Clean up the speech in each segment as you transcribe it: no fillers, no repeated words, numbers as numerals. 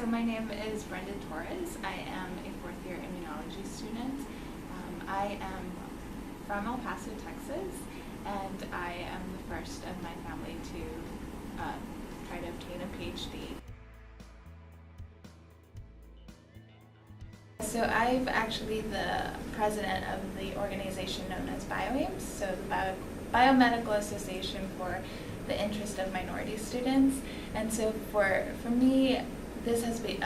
So my name is Brenda. I am a fourth year immunology student. I am from El Paso, Texas, and I am the first of my family to try to obtain a PhD. So I'm actually the president of the organization known as BioAIMS, so the Biomedical Association for the Interest of Minority Students. And so for me, this has been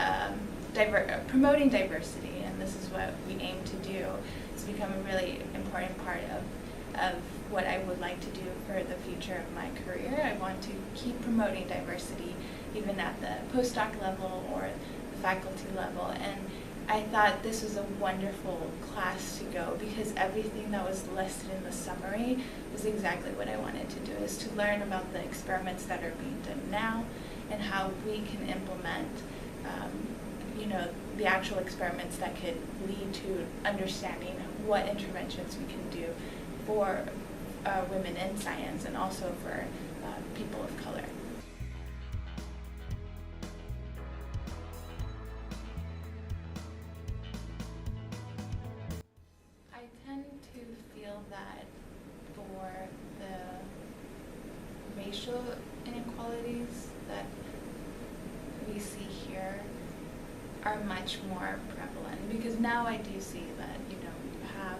promoting diversity, and this is what we aim to do. It's become a really important part of what I would like to do for the future of my career. I want to keep promoting diversity even at the postdoc level or the faculty level. And I thought this was a wonderful class to go because everything that was listed in the summary was exactly what I wanted to do, is to learn about the experiments that are being done now and how we can implement the actual experiments that could lead to understanding what interventions we can do for women in science and also for people of color. I tend to feel that for the racial inequalities that we see here are much more prevalent, because now I do see that you have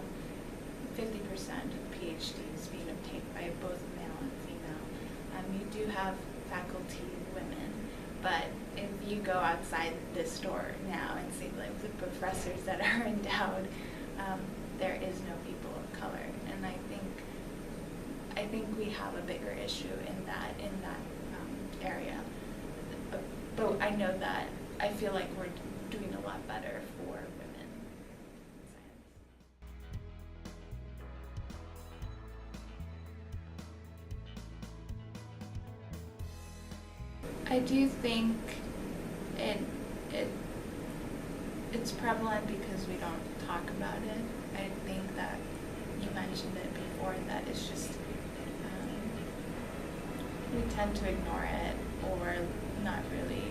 50% of PhDs being obtained by both male and female. You do have faculty women, but if you go outside this door now and see like the professors that are endowed, there is no people of color, and I think we have a bigger issue in that area. But I know that I feel like we're doing a lot better for women in science. I do think it's prevalent because we don't talk about it. I think that you mentioned it before, that it's just we tend to ignore it or not really.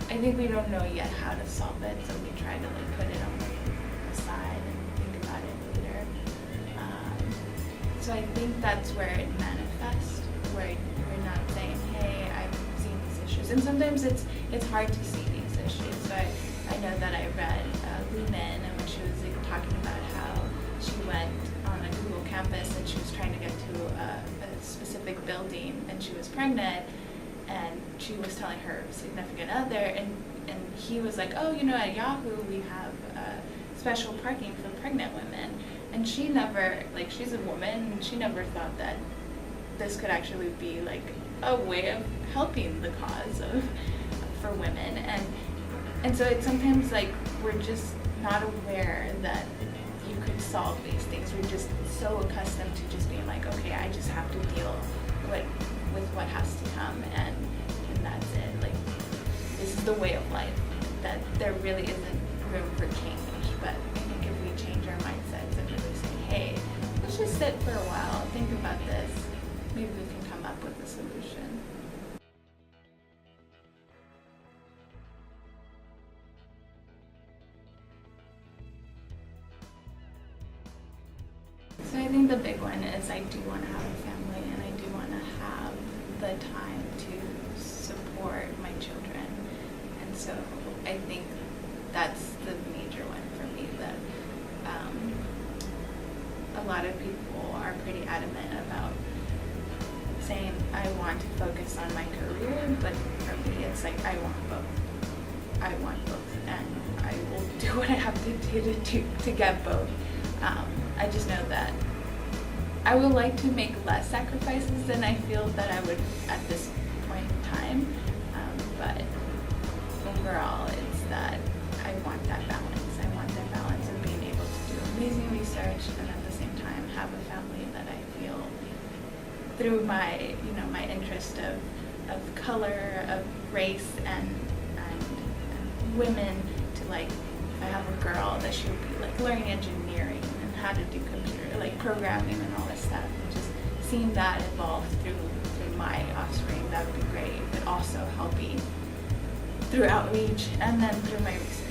I think we don't know yet how to solve it, so we try to put it on the side and think about it later. So I think that's where it manifests, where we're not saying, hey, I've seen these issues. And sometimes it's hard to see these issues. So I know that I read Lu Min, and when she was talking about how she went on a Google campus and she was trying to get to a specific building and she was pregnant, and she was telling her significant other, and he was like, oh, at Yahoo we have special parking for pregnant women. And she never, she's a woman, and she never thought that this could actually be a way of helping the cause for women. And so it's sometimes we're just not aware that you could solve these things. We're just so accustomed to just being okay, I just have to deal with what has to come, and that's it. This is the way of life, that there really isn't room for change. But I think if we change our mindsets and really say, hey, let's just sit for a while, think about this, maybe we can come up with a solution. So I think the big one is I do want to have a family, and I do want to have the time to support my children. And so I think that's the major one for me, that a lot of people are pretty adamant about saying, I want to focus on my career, but for me it's I want both. I want both, and I will do what I have to do to get both. I just know that I would like to make less sacrifices than I feel that I would at this point in time, but overall it's that I want that balance. I want that balance of being able to do amazing research and at the same time have a family that I feel, through my my interest of color, of race, and women, to if I have a girl, that she would be learning engineering and how to do computer programming and all this stuff, and just seeing that evolve through my offspring. That would be great. But also helping through outreach and then through my research.